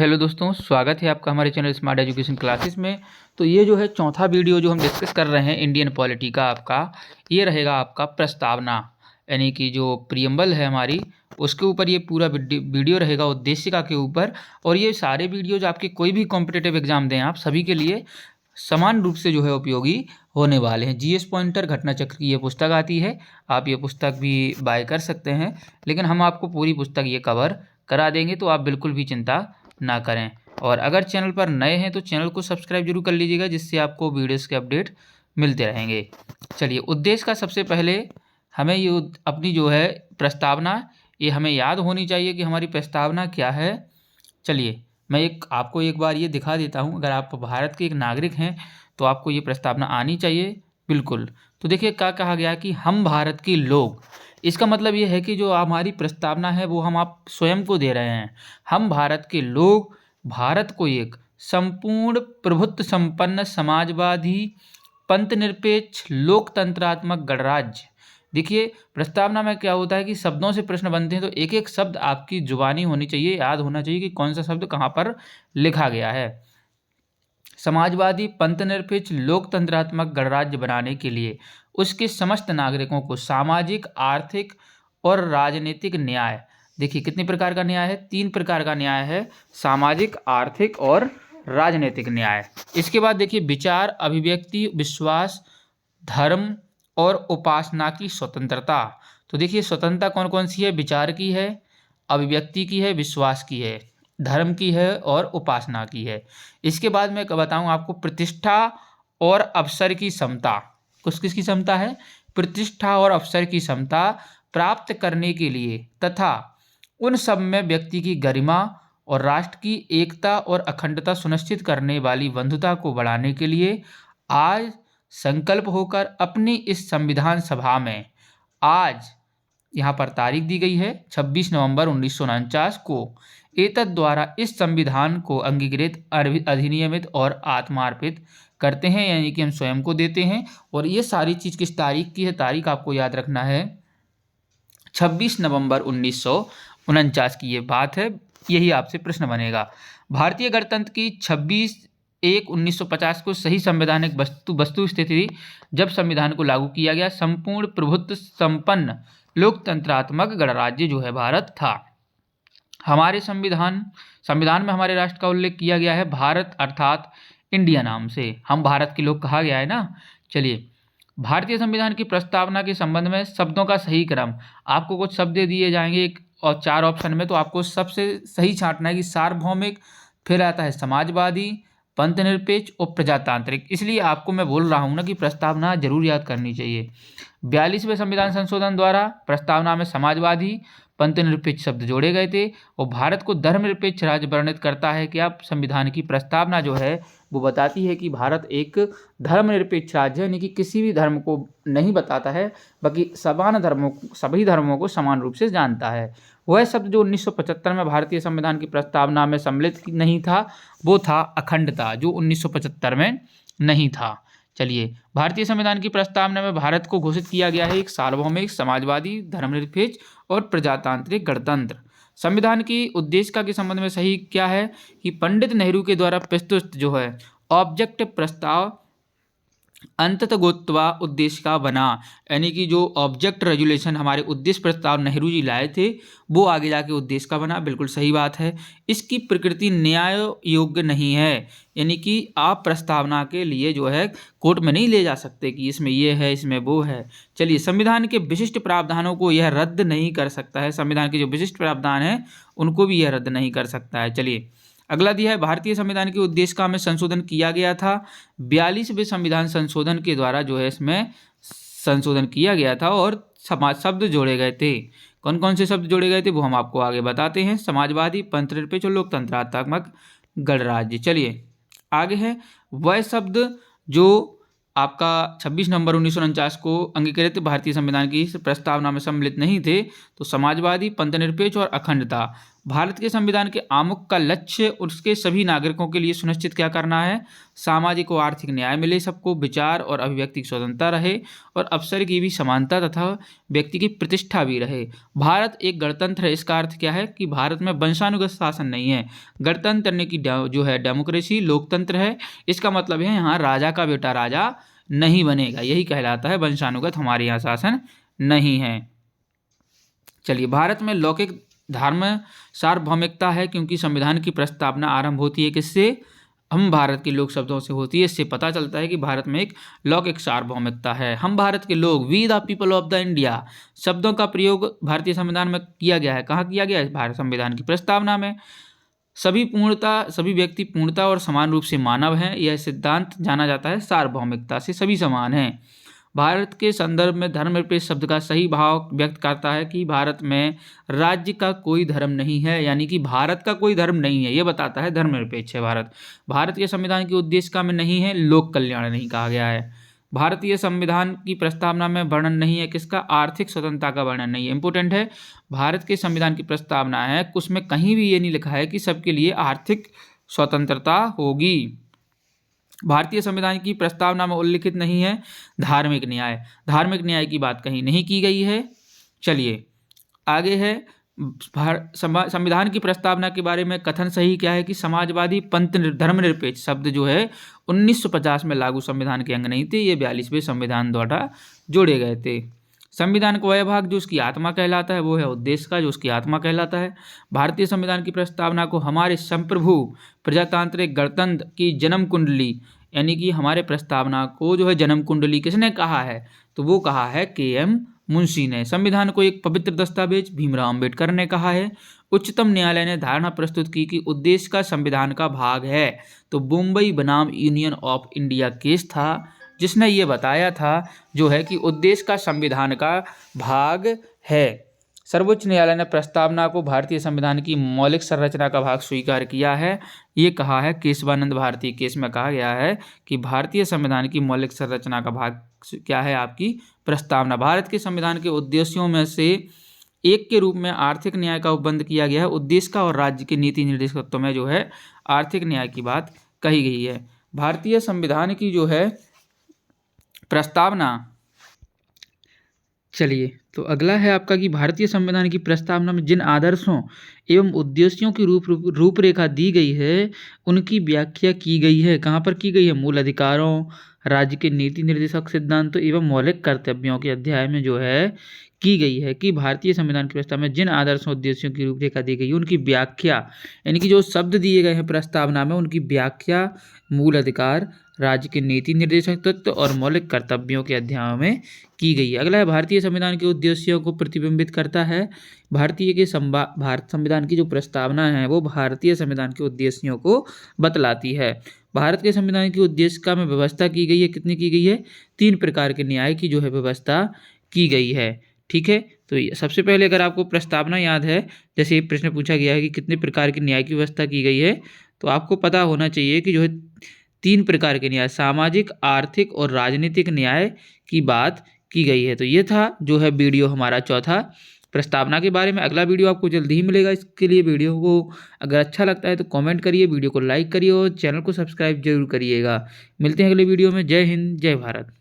Hello दोस्तों, स्वागत है आपका हमारे चैनल स्मार्ट एजुकेशन क्लासेस में। तो ये जो है चौथा वीडियो जो हम डिस्कस कर रहे हैं इंडियन पॉलिटी का, आपका ये रहेगा आपका प्रस्तावना, यानी कि जो प्रियम्बल है हमारी, उसके ऊपर ये पूरा वीडियो रहेगा, उद्देशिका के ऊपर। और ये सारे वीडियोज आपके कोई भी कॉम्पिटिटिव एग्जाम दें आप, सभी के लिए समान रूप से जो है उपयोगी होने वाले हैं। जीएस पॉइंटर घटना चक्र की ये पुस्तक आती है, आप ये पुस्तक भी बाय कर सकते हैं, लेकिन हम आपको पूरी पुस्तक ये कवर करा देंगे, तो आप बिल्कुल भी चिंता ना करें। और अगर चैनल पर नए हैं तो चैनल को सब्सक्राइब जरूर कर लीजिएगा, जिससे आपको वीडियोस के अपडेट मिलते रहेंगे। चलिए, उद्देश्य का सबसे पहले हमें ये अपनी जो है प्रस्तावना, ये हमें याद होनी चाहिए कि हमारी प्रस्तावना क्या है। चलिए, मैं आपको एक बार ये दिखा देता हूँ। अगर आप भारत के एक नागरिक हैं तो आपको ये प्रस्तावना आनी चाहिए बिल्कुल। तो देखिए क्या कहा गया कि हम भारत के लोग, इसका मतलब ये है कि जो हमारी प्रस्तावना है वो हम आप स्वयं को दे रहे हैं। हम भारत के लोग भारत को एक संपूर्ण प्रभुत्व संपन्न समाजवादी पंथ निरपेक्ष लोकतंत्रात्मक गणराज्य। देखिए, प्रस्तावना में क्या होता है कि शब्दों से प्रश्न बनते हैं, तो एक एक शब्द आपकी जुबानी होनी चाहिए, याद होना चाहिए कि कौन सा शब्द कहाँ पर लिखा गया है। समाजवादी पंथ निरपेक्ष लोकतंत्रात्मक गणराज्य बनाने के लिए उसके समस्त नागरिकों को सामाजिक, आर्थिक और राजनीतिक न्याय, देखिए कितने प्रकार का न्याय है, 3 प्रकार का न्याय है, सामाजिक, आर्थिक और राजनीतिक न्याय। इसके बाद देखिए विचार, अभिव्यक्ति, विश्वास, धर्म और उपासना की स्वतंत्रता। तो देखिए स्वतंत्रता कौन कौन सी है, विचार की है, अभिव्यक्ति की है, विश्वास की है, धर्म की है और उपासना की है। इसके बाद मैं बताऊं आपको प्रतिष्ठा और अवसर की समता। किसकी समता है, प्रतिष्ठा और अवसर की समता प्राप्त करने के लिए तथा उन सब में व्यक्ति की गरिमा और राष्ट्र की एकता और अखंडता सुनिश्चित करने वाली बंधुता को बढ़ाने के लिए आज संकल्प होकर अपनी इस संविधान सभा में, आज यहाँ पर तारीख दी गई है 26 नवंबर 1949 को, एतद द्वारा इस संविधान को अंगीकृत, अधिनियमित और आत्मार्पित करते हैं, यानी कि हम स्वयं को देते हैं। और ये सारी चीज़ किस तारीख की है, तारीख आपको याद रखना है 26 नवंबर 1949 की ये बात है। यही आपसे प्रश्न बनेगा। भारतीय गणतंत्र की 26/1/1950 को सही संवैधानिक वस्तु स्थिति थी जब संविधान को लागू किया गया। संपूर्ण प्रभुत्व संपन्न लोकतंत्रात्मक गणराज्य जो है भारत था। हमारे संविधान में हमारे राष्ट्र का उल्लेख किया गया है भारत अर्थात इंडिया नाम से, हम भारत के लोग कहा गया है ना। चलिए, भारतीय संविधान की प्रस्तावना के संबंध में शब्दों का सही क्रम, आपको कुछ शब्द दिए जाएंगे और 4 ऑप्शन में, तो आपको सबसे सही छांटना है कि सार्वभौमिक, फिर आता है समाजवादी, पंथ निरपेक्ष और प्रजातांत्रिक। इसलिए आपको मैं बोल रहा हूँ ना कि प्रस्तावना जरूर याद करनी चाहिए। 42वें संविधान संशोधन द्वारा प्रस्तावना में समाजवादी, पंथ निरपेक्ष शब्द जोड़े गए थे और भारत को धर्मनिरपेक्ष राज्य वर्णित करता है कि आप संविधान की प्रस्तावना जो है वो बताती है कि भारत एक धर्मनिरपेक्ष राज्य है, यानी कि किसी भी धर्म को नहीं बताता है, बाकी सभी धर्मों को समान रूप से जानता है। वह शब्द जो 1975 में भारतीय संविधान की प्रस्तावना में सम्मिलित नहीं था, वो था अखंडता, जो 1975 में नहीं था। चलिए, भारतीय संविधान की प्रस्तावना में भारत को घोषित किया गया है एक सार्वभौमिक, समाजवादी, धर्मनिरपेक्ष और प्रजातांत्रिक गणतंत्र। संविधान की उद्देशिका के संबंध में सही क्या है कि पंडित नेहरू के द्वारा प्रस्तुत जो है ऑब्जेक्ट प्रस्ताव अंततगोत्वा उद्देशिका बना, यानी कि जो ऑब्जेक्ट रेजुलेशन हमारे उद्देश्य प्रस्ताव नेहरू जी लाए थे वो आगे जाके उद्देशिका बना। बिल्कुल सही बात है। इसकी प्रकृति न्याय योग्य नहीं है, यानी कि आप प्रस्तावना के लिए जो है कोर्ट में नहीं ले जा सकते कि इसमें ये है, इसमें वो है। चलिए, संविधान के विशिष्ट प्रावधानों को यह रद्द नहीं कर सकता है, संविधान के जो विशिष्ट प्रावधान हैं उनको भी यह रद्द नहीं कर सकता है। चलिए, अगला दिया है भारतीय संविधान की उद्देशिका में संशोधन किया गया था। 42वें संविधान संशोधन के द्वारा जो है इसमें संशोधन किया गया था और समाज शब्द जोड़े गए थे। कौन कौन से शब्द जोड़े गए थे वो हम आपको आगे बताते हैं। समाजवादी, पंथ निरपेक्ष और लोकतंत्रात्मक गणराज्य। चलिए आगे है वह शब्द जो आपका 26 नवंबर 1949 को अंगीकृत भारतीय संविधान की प्रस्तावना में सम्मिलित नहीं थे, तो समाजवादी, पंथ निरपेक्ष और अखंडता। भारत के संविधान के आमुख का लक्ष्य उसके सभी नागरिकों के लिए सुनिश्चित क्या करना है? सामाजिक और आर्थिक न्याय मिले सबको, विचार और अभिव्यक्ति की स्वतंत्रता रहे और अवसर की भी समानता तथा व्यक्ति की प्रतिष्ठा भी रहे। भारत एक गणतंत्र है, इसका अर्थ क्या है कि भारत में वंशानुगत शासन नहीं है। गणतंत्र यानी कि जो है डेमोक्रेसी, लोकतंत्र है। इसका मतलब है यहाँ राजा का बेटा राजा नहीं बनेगा, यही कहलाता है वंशानुगत, हमारे यहाँ शासन नहीं है। चलिए, भारत में लौकिक धर्म सार्वभौमिकता है क्योंकि संविधान की प्रस्तावना आरंभ होती है किससे? हम भारत के लोग शब्दों से होती है। इससे पता चलता है कि भारत में एक लौकिक सार्वभौमिकता है। हम भारत के लोग, we the people of the India शब्दों का प्रयोग भारतीय संविधान में किया गया है। कहाँ किया गया है? भारत संविधान की प्रस्तावना में। सभी व्यक्ति पूर्णता और समान रूप से मानव हैं, यह सिद्धांत जाना जाता है सार्वभौमिकता से, सभी समान हैं। भारत के संदर्भ में धर्मनिरपेक्ष शब्द का सही भाव व्यक्त करता है कि भारत में राज्य का कोई धर्म नहीं है, यानी कि भारत का कोई धर्म नहीं है, ये बताता है धर्मनिरपेक्ष है भारत। भारत के संविधान की उद्देशिका में नहीं है लोक कल्याण, नहीं कहा गया है। भारतीय संविधान की प्रस्तावना में वर्णन नहीं है किसका? आर्थिक स्वतंत्रता का वर्णन नहीं है। इंपोर्टेंट है, भारत के संविधान की प्रस्तावना है, उसमें कहीं भी ये नहीं लिखा है कि सबके लिए आर्थिक स्वतंत्रता होगी। भारतीय संविधान की प्रस्तावना में उल्लिखित नहीं है धार्मिक न्याय। धार्मिक न्याय की बात कहीं नहीं की गई है। चलिए आगे है, संविधान की प्रस्तावना के बारे में कथन सही क्या है कि समाजवादी पंथ धर्मनिरपेक्ष शब्द जो है 1950 में लागू संविधान के अंग नहीं थे, ये 42वें संविधान द्वारा जोड़े गए थे। संविधान का वह भाग जो उसकी आत्मा कहलाता है वो है उद्देश्य का, जो उसकी आत्मा कहलाता है। भारतीय संविधान की प्रस्तावना को हमारे संप्रभु प्रजातांत्रिक गणतंत्र की जन्म कुंडली, यानी कि हमारे प्रस्तावना को जो है जन्म कुंडली किसने कहा है? तो वो कहा है के.एम. मुंशी ने। संविधान को एक पवित्र दस्तावेज भीमराव अंबेडकर ने कहा है। उच्चतम न्यायालय ने धारणा प्रस्तुत की कि उद्देश्य का संविधान का भाग है, तो मुंबई बनाम यूनियन ऑफ इंडिया केस था जिसने ये बताया था जो है कि उद्देश्य का संविधान का भाग है। सर्वोच्च न्यायालय ने प्रस्तावना को भारतीय संविधान की मौलिक संरचना का भाग स्वीकार किया है। ये कहा है केशवानंद भारती केस में कहा गया है कि भारतीय संविधान की मौलिक संरचना का भाग क्या है? आपकी प्रस्तावना। भारत के संविधान के उद्देश्यों में से एक के रूप में आर्थिक न्याय का उपबंध किया गया है। उद्देश्य का और राज्य के नीति निर्देशकत्व में जो है आर्थिक न्याय की बात कही गई है। भारतीय संविधान की जो है प्रस्तावना, चलिए तो अगला है आपका कि भारतीय संविधान की प्रस्तावना में जिन आदर्शों एवं उद्देश्यों की रूपरेखा दी गई है उनकी व्याख्या की गई है। कहाँ पर की गई है? मूल अधिकारों, राज्य के नीति निर्देशक सिद्धांतों एवं मौलिक कर्तव्यों के अध्याय में जो है की गई है कि भारतीय संविधान की प्रस्तावना में जिन आदर्शों उद्देश्यों की रूपरेखा दी गई है उनकी व्याख्या, यानी कि जो शब्द दिए गए हैं प्रस्तावना में उनकी व्याख्या मूल अधिकार, राज्य के नीति निर्देशक तत्व और मौलिक कर्तव्यों के अध्यायों में की गई है। अगला है भारतीय संविधान के उद्देश्यों को प्रतिबिंबित करता है। भारत संविधान की जो प्रस्तावना है वो भारतीय संविधान के उद्देश्यों को बतलाती है। भारत के संविधान की उद्देशिका में व्यवस्था की गई है, कितनी की गई है? 3 प्रकार के न्याय की जो है व्यवस्था की गई है। ठीक है, तो सबसे पहले अगर आपको प्रस्तावना याद है, जैसे ये प्रश्न पूछा गया है कि कितने प्रकार की न्याय की व्यवस्था की गई है, तो आपको पता होना चाहिए कि जो है 3 प्रकार के न्याय, सामाजिक, आर्थिक और राजनीतिक न्याय की बात की गई है। तो ये था जो है वीडियो हमारा चौथा प्रस्तावना के बारे में। अगला वीडियो आपको जल्दी ही मिलेगा। इसके लिए वीडियो को अगर अच्छा लगता है तो कमेंट करिए, वीडियो को लाइक करिए और चैनल को सब्सक्राइब जरूर करिएगा। मिलते हैं अगले वीडियो में। जय हिंद, जय भारत।